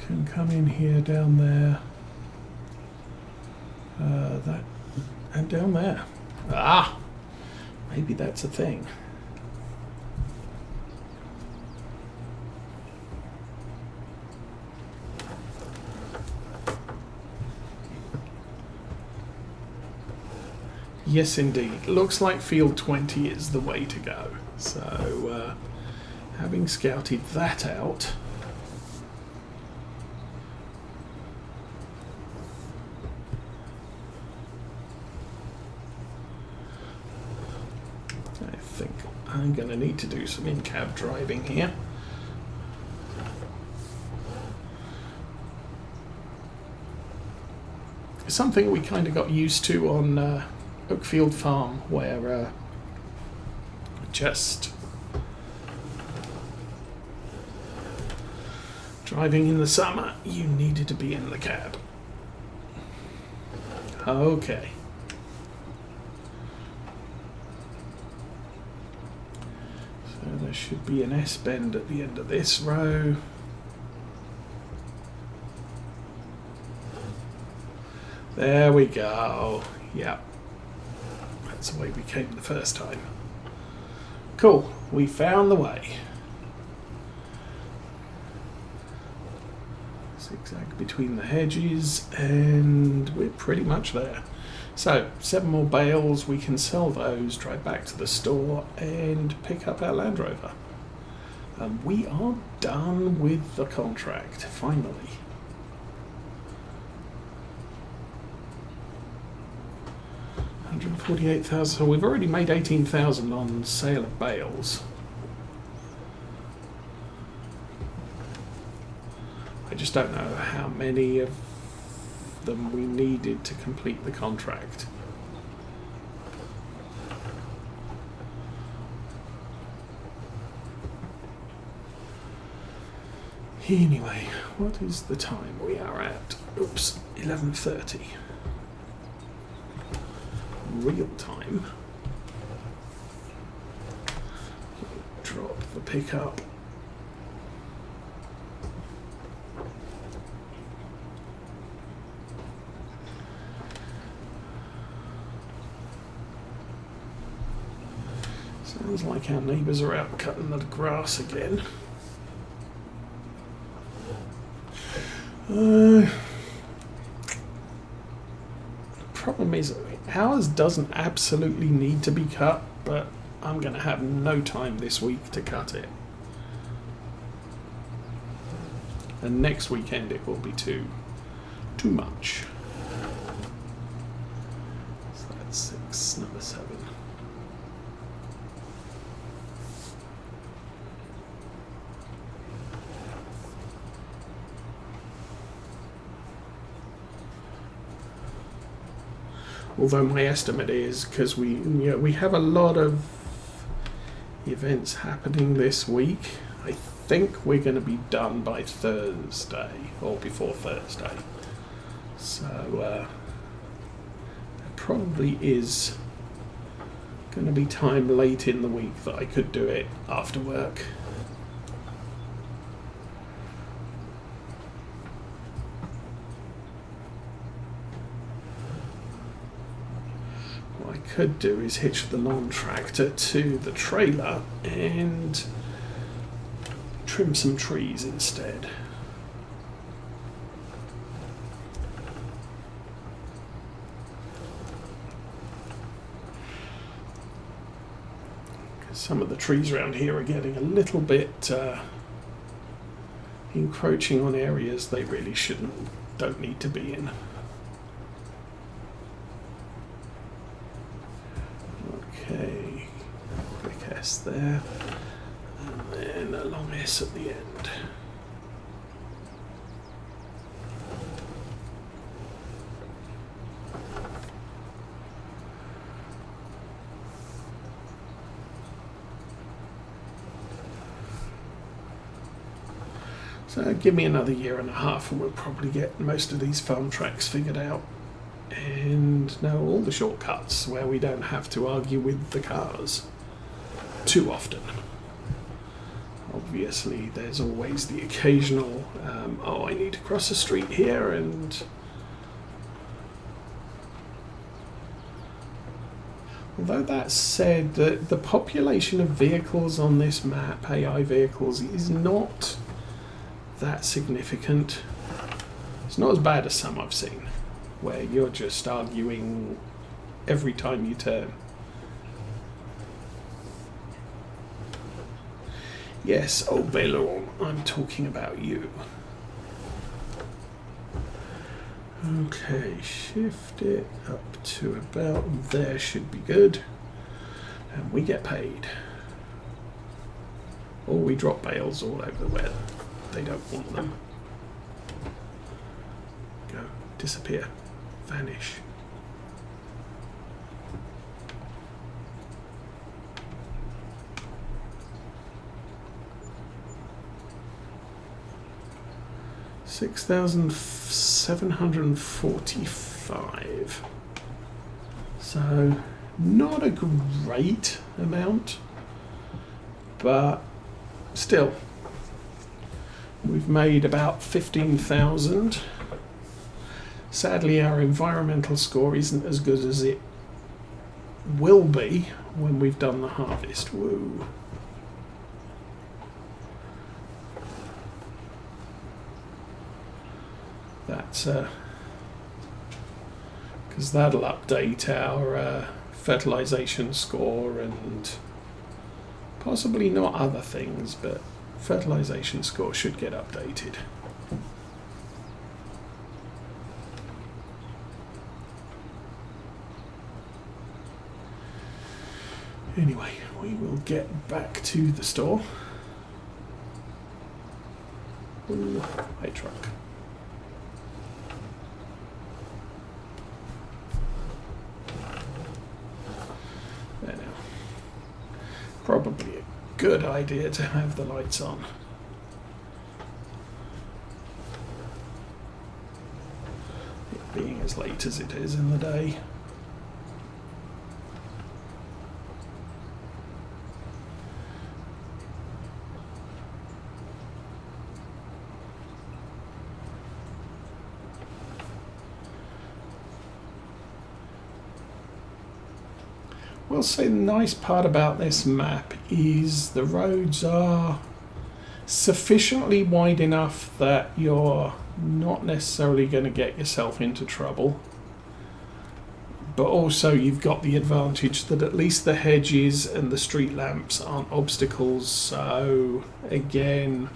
can come in here, down there, that, and down there. Ah, maybe that's a thing. Yes, indeed. Looks like field 20 is the way to go. So, having scouted that out, I think I'm going to need to do some in-cab driving here. Something we kind of got used to on Oakfield Farm, where just driving in the summer, you needed to be in the cab. Okay. So there should be an S-bend at the end of this row. There we go. Yep. That's the way we came the first time. Cool. We found the way. Zigzag between the hedges, and we're pretty much there. So, 7 more bales. We can sell those, drive back to the store, and pick up our Land Rover. And we are done with the contract, finally. $148,000. So we've already made $18,000 on sale of bales. I just don't know how many of them we needed to complete the contract. Anyway, what is the time we are at? Oops, 11:30. Real time. Drop the pickup. Sounds like our neighbours are out cutting the grass again. Problem is, ours doesn't absolutely need to be cut, but I'm going to have no time this week to cut it. And next weekend it will be too much. So that's 6, number 7. Although my estimate is, because we have a lot of events happening this week, I think we're going to be done by Thursday, or before Thursday. So there probably is going to be time late in the week that I could do it after work. Could do is hitch the lawn tractor to the trailer and trim some trees instead. Some of the trees around here are getting a little bit encroaching on areas they really don't need to be in. Okay, quick S there, and then a long S at the end. So give me another year and a half and we'll probably get most of these farm tracks figured out and know all the shortcuts where we don't have to argue with the cars too often. Obviously, there's always the occasional, oh, I need to cross the street here, and although that said, the population of vehicles on this map, AI vehicles, is not that significant. It's not as bad as some I've seen, where you're just arguing every time you turn. Yes, old Baylor, I'm talking about you. Okay, shift it up to about there, should be good. And we get paid. Or we drop bales all over where they don't want them. Go, disappear, vanish. $6,745. So not a great amount, but still, we've made about 15,000. Sadly, our environmental score isn't as good as it will be when we've done the harvest. Woo. That's because that'll update our fertilization score and possibly not other things, but fertilization score should get updated. Anyway, we will get back to the store. Ooh, hey truck. There now. Probably a good idea to have the lights on. It being as late as it is in the day. We'll say the nice part about this map is the roads are sufficiently wide enough that you're not necessarily going to get yourself into trouble, but also you've got the advantage that at least the hedges and the street lamps aren't obstacles. So again,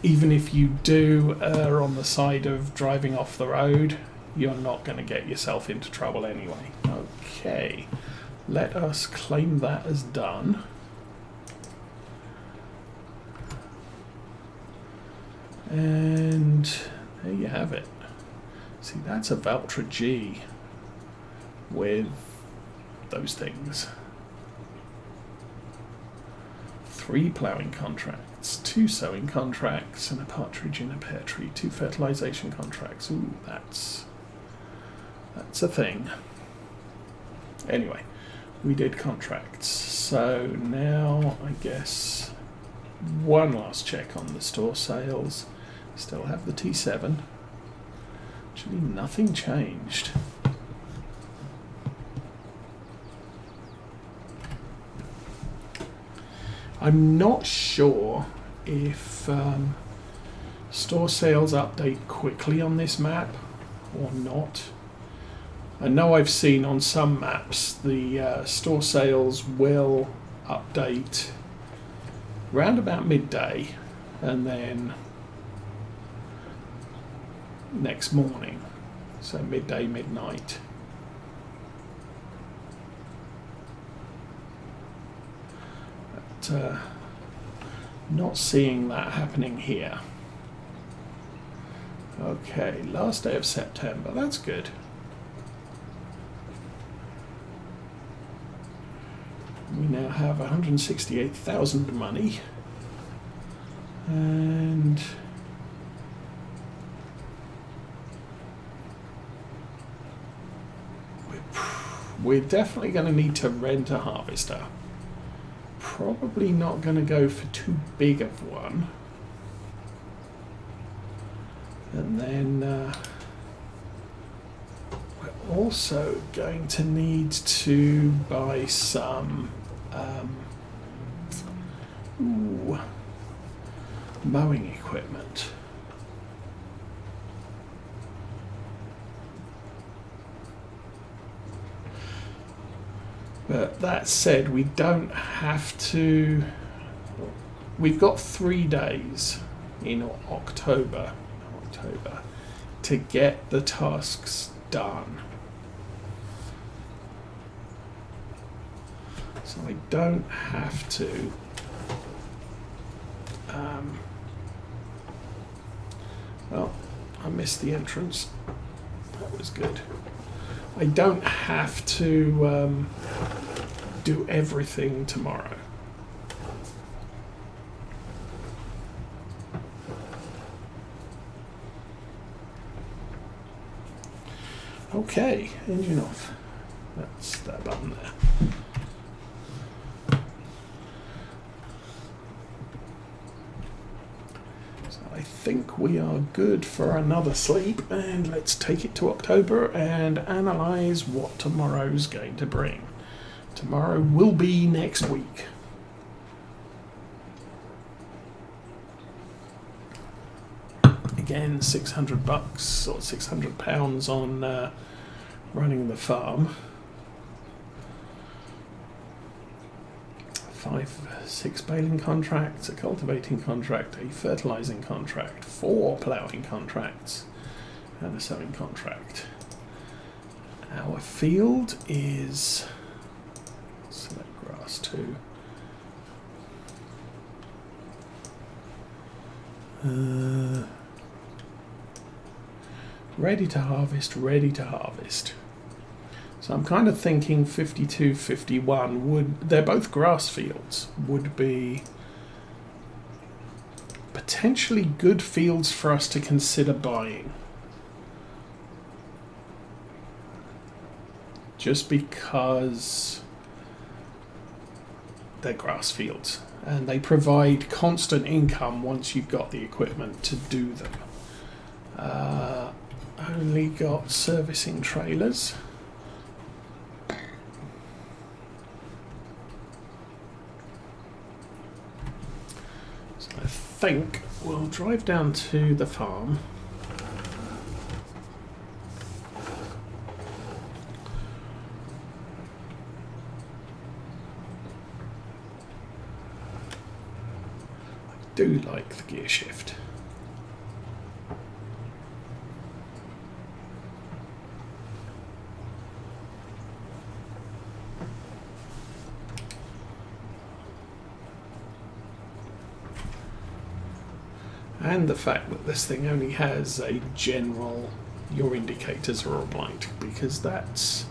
even if you do err on the side of driving off the road, you're not going to get yourself into trouble anyway. Okay. Let us claim that as done. And there you have it. See, that's a Valtra G with those things. 3 ploughing contracts, 2 sowing contracts, and a partridge in a pear tree, 2 fertilization contracts. Ooh, that's a thing. Anyway. We did contracts, so now I guess one last check on the store sales. Still have the T7. Actually, nothing changed. I'm not sure if store sales update quickly on this map or not. I know I've seen on some maps the store sales will update round about midday and then next morning, so midday, midnight. But not seeing that happening here. Okay, last day of September, that's good. We now have 168,000 money, and we're definitely going to need to rent a harvester. probably not going to go for too big of one. And then we're also going to need to buy some mowing equipment. But that said, we don't have to. We've got 3 days in October to get the tasks done. So I don't have to well, I missed the entrance. That was good. I don't have to do everything tomorrow. Okay, engine off. That's that button there. So I think we are good for another sleep, and let's take it to October and analyze what tomorrow's going to bring. Tomorrow will be next week. Again, $600 or £600 on running the farm. 6 baling contracts, a cultivating contract, a fertilizing contract, 4 ploughing contracts, and a sowing contract. Our field is select grass 2. Ready to harvest, ready to harvest. So I'm kind of thinking 52, 51 would, they're both grass fields, would be potentially good fields for us to consider buying. Just because they're grass fields and they provide constant income once you've got the equipment to do them. Only got servicing trailers. So I think we'll drive down to the farm. I do like the gear shift. And the fact that this thing only has a general, your indicators are all blind, because that's,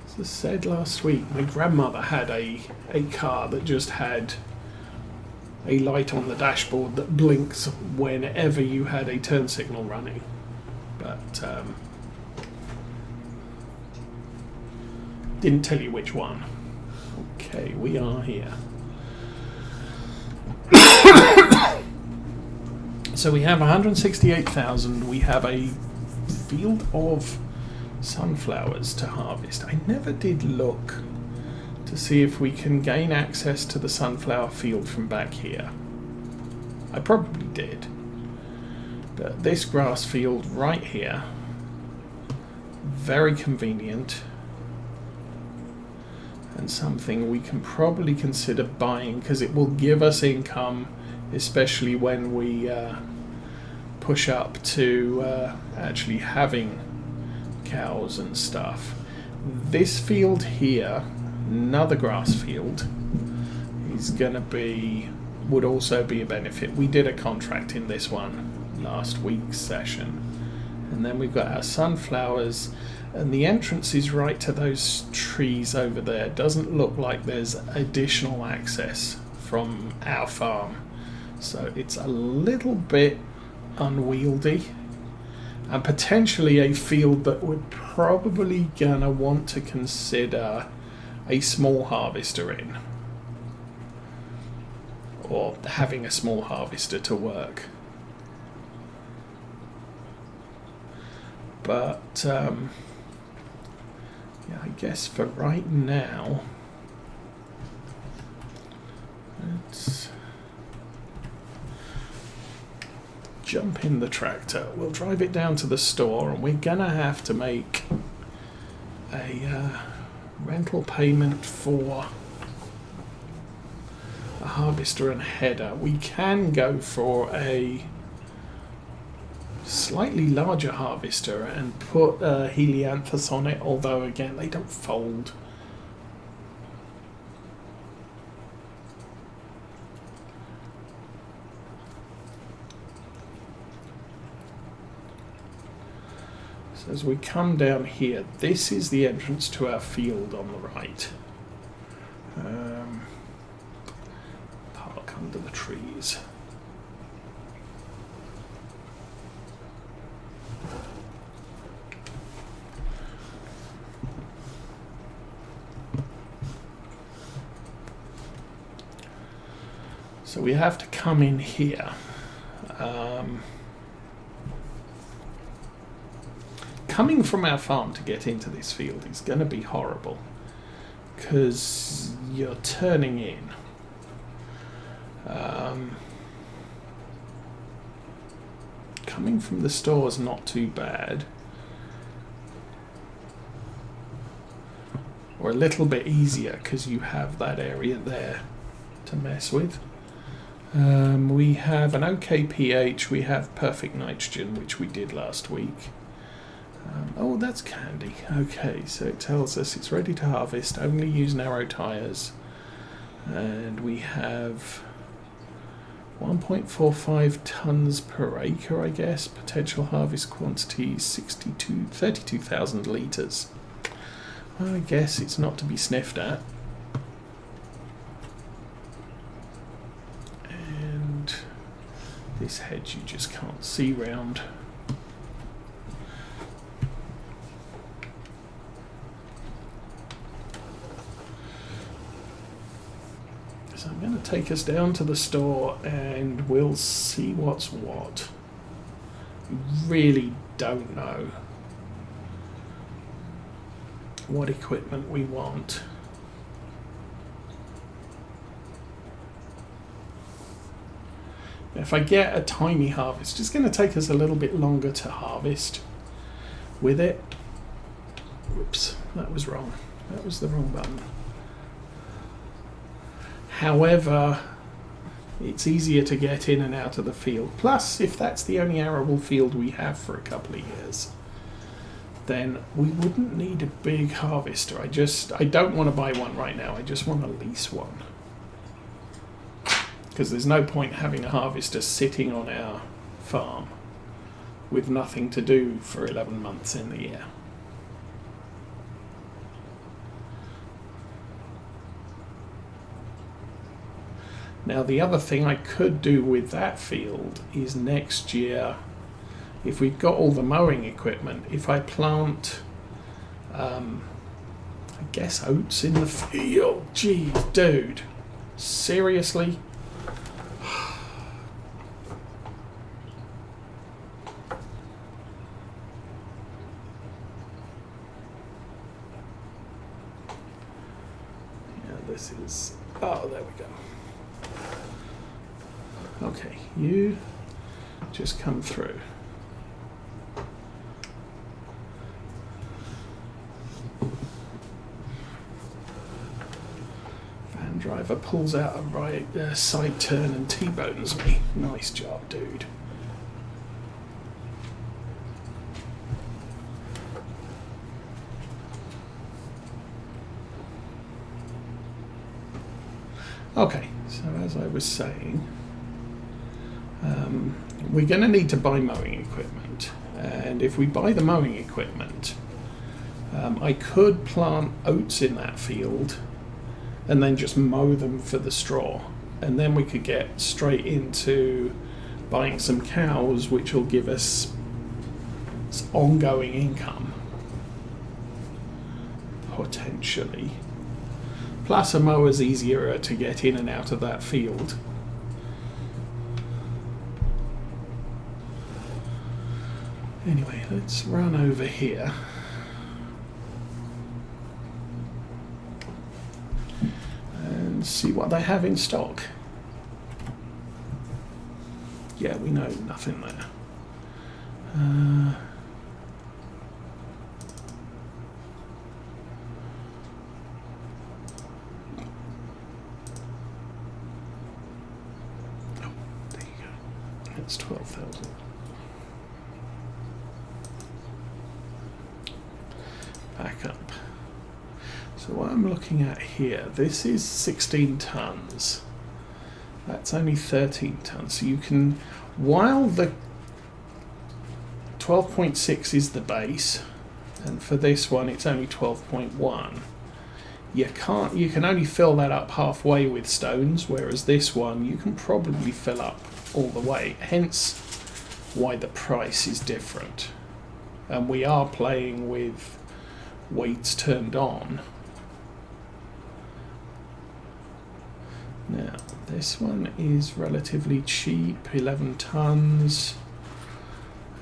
as I said last week, my grandmother had a car that just had a light on the dashboard that blinks whenever you had a turn signal running. But didn't tell you which one. Okay, we are here. So we have 168,000. We have a field of sunflowers to harvest. I never did look to see if we can gain access to the sunflower field from back here. I probably did. But this grass field right here, very convenient, and something we can probably consider buying because it will give us income, especially when we push up to actually having cows and stuff. This field here, another grass field, is going to be, would also be a benefit. We did a contract in this one last week's session. And then we've got our sunflowers, and the entrance is right to those trees over there. Doesn't look like there's additional access from our farm. So it's a little bit unwieldy, and potentially a field that we're probably gonna want to consider a small harvester in. or having a small harvester to work. But yeah, I guess for right now, let's jump in the tractor. We'll drive it down to the store, and we're gonna have to make a rental payment for a harvester and header. We can go for a slightly larger harvester and put helianthus on it, although again they don't fold. So as we come down here, this is the entrance to our field on the right. Park under the trees. So we have to come in here. Coming from our farm to get into this field is going to be horrible because you're turning in. Coming from the store is not too bad, or a little bit easier because you have that area there to mess with. We have an OK pH, we have perfect nitrogen, which we did last week. Oh, that's candy. Okay, so it tells us it's ready to harvest, only use narrow tires. And we have 1.45 tons per acre, I guess. Potential harvest quantity 32,000 litres. I guess it's not to be sniffed at. And this hedge you just can't see round. So I'm going to take us down to the store and we'll see what's what. Really don't know what equipment we want. If I get a tiny harvest, it's going to take us a little bit longer to harvest with it. Whoops, that was wrong. That was the wrong button. However, it's easier to get in and out of the field. Plus, if that's the only arable field we have for a couple of years, then we wouldn't need a big harvester. I don't want to buy one right now. I just want to lease one. Because there's no point having a harvester sitting on our farm with nothing to do for 11 months in the year. Now the other thing I could do with that field is next year, if we've got all the mowing equipment, if I plant, I guess oats in the field. Geez, dude, seriously? Yeah, this is, oh, there we go. Okay, you just come through. Van driver pulls out a right side turn and T-bones me. Nice job, dude. Okay, so as I was saying, we're going to need to buy mowing equipment, and if we buy the mowing equipment, I could plant oats in that field and then just mow them for the straw, and then we could get straight into buying some cows, which will give us ongoing income, potentially. Plus a mower's easier to get in and out of that field Anyway, let's run over here. And see what they have in stock. Yeah, we know nothing there. It's 12,000. Back up. So what I'm looking at here, this is 16 tons. That's only 13 tons. So you can, while the 12.6 is the base, and for this one it's only 12.1, you can only fill that up halfway with stones, whereas this one you can probably fill up all the way, hence why the price is different. And we are playing with weights turned on. Now this one is relatively cheap, 11 tons.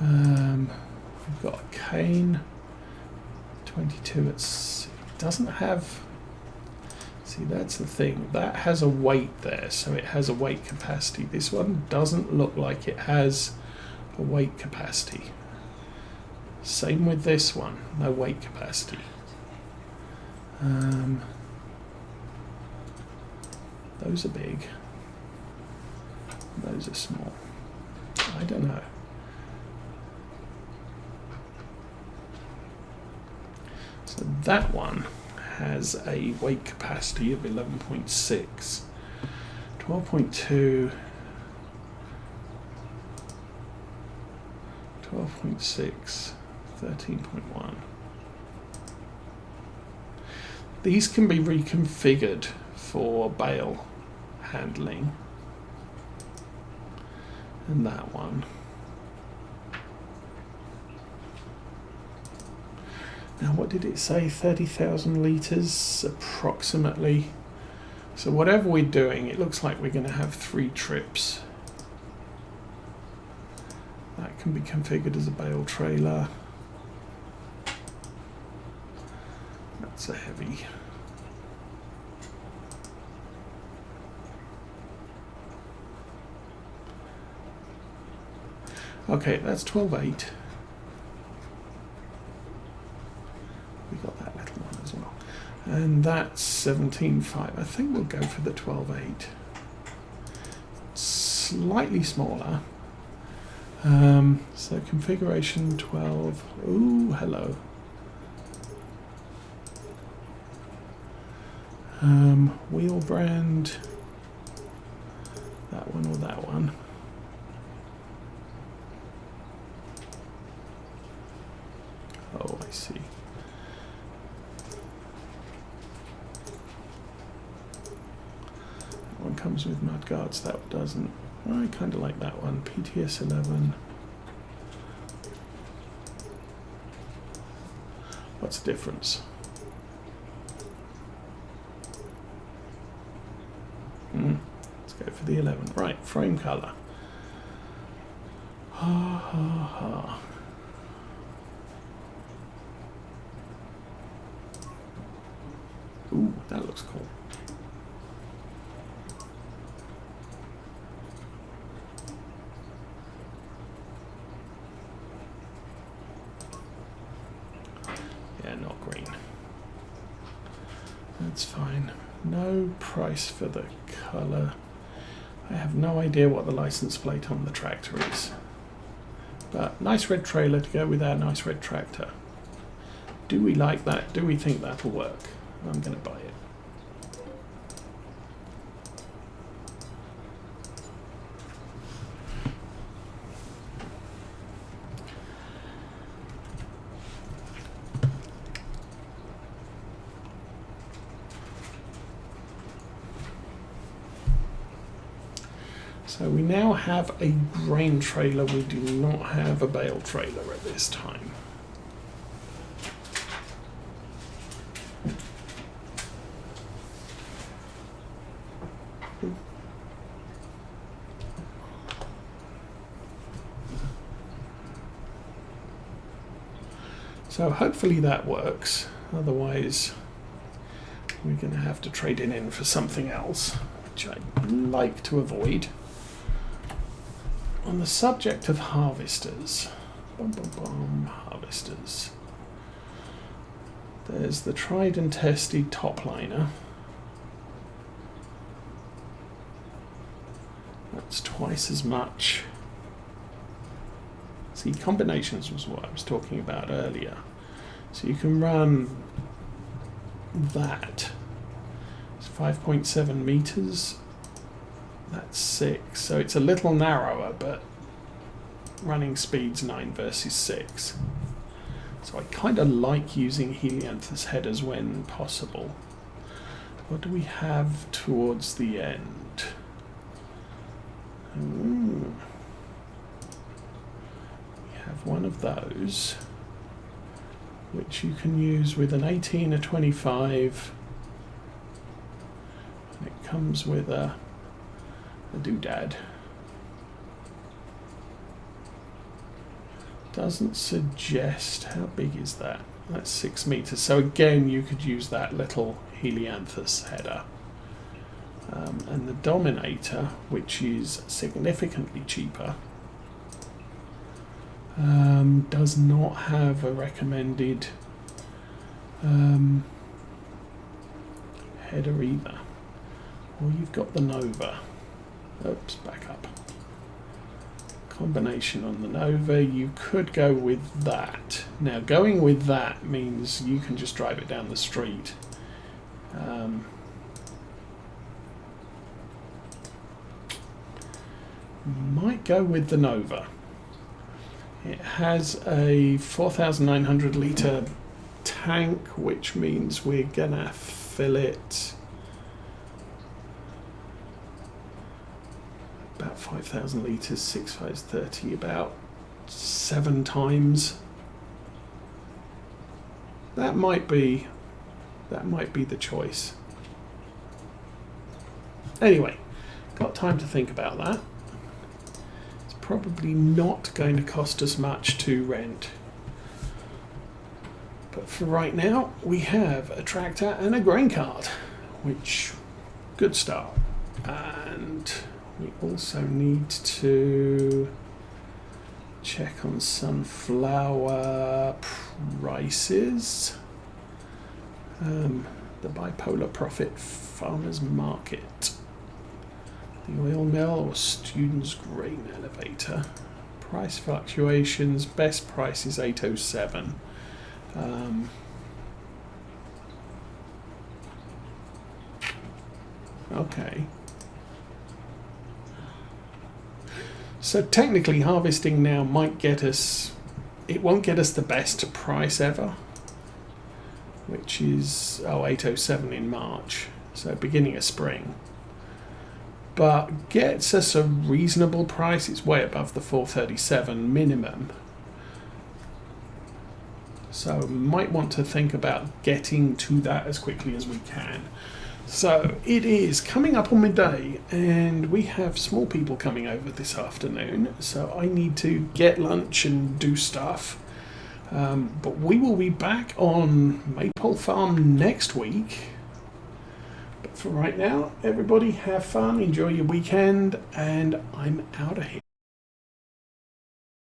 We've got a cane, 22. It doesn't have, see, that's the thing, that has a weight there, so it has a weight capacity. This one doesn't look like it has a weight capacity. Same with this one, no weight capacity. Those are big, those are small. I don't know. So that one has a weight capacity of 11.6, 12.2, 12.6, 13.1. These can be reconfigured for bale handling. And that one. Now what did it say? 30,000 litres approximately. So whatever we're doing, it looks like we're going to have 3 trips. That can be configured as a bale trailer. That's a heavy. Okay, that's 12.8. We got that little one as well. And that's 17.5. I think we'll go for the 12.8. Slightly smaller. So configuration 12. Ooh, hello. Wheel brand. That one or that one. Oh, I see. That one comes with mud guards, that doesn't. I kind of like that one. PTS 11. What's the difference? Let's go for the 11. Right, frame color. Ha ha ha. Ooh, that looks cool. Yeah, not green. That's fine. No price for the colour. I have no idea what the license plate on the tractor is. But nice red trailer to go with our nice red tractor. Do we like that? Do we think that'll work? I'm going to buy it. So we now have a grain trailer. We do not have a bale trailer at this time. So hopefully that works. Otherwise, we're going to have to trade it in for something else, which I like to avoid. On the subject of harvesters, harvesters. There's the tried and tested topliner. That's twice as much. See, combinations was what I was talking about earlier. So you can run that. It's 5.7 meters. That's 6. So it's a little narrower, but running speed's 9 versus 6. So I kind of like using helianthus headers when possible. What do we have towards the end? We have one of those, which you can use with an 18, a 25, and it comes with a doodad. Doesn't suggest how big is that. That's 6 meters. So again, you could use that little helianthus header. And the Dominator, which is significantly cheaper, does not have a recommended header either. Well, you've got the Nova. Oops, back up. Combination on the Nova. You could go with that. Now, going with that means you can just drive it down the street. Might go with the Nova. It has a 4,900 litre tank, which means we're gonna fill it about 5,000 litres, 6 5's 30, about 7 times. That might be the choice. Anyway, got time to think about that. It's probably not going to cost us much to rent. But for right now, we have a tractor and a grain cart, which, good start. And we also need to check on sunflower prices. The bipolar profit farmers market. The oil mill or students grain elevator. Price fluctuations, best price is 807. Okay. So technically harvesting now might get us, it won't get us the best price ever, which is 807 in March, so beginning of spring. But gets us a reasonable price. It's way above the 437 minimum. So might want to think about getting to that as quickly as we can. So it is coming up on midday and we have small people coming over this afternoon. So I need to get lunch and do stuff. But we will be back on Maypole Farm next week. But for right now, everybody have fun, enjoy your weekend, and I'm out of here.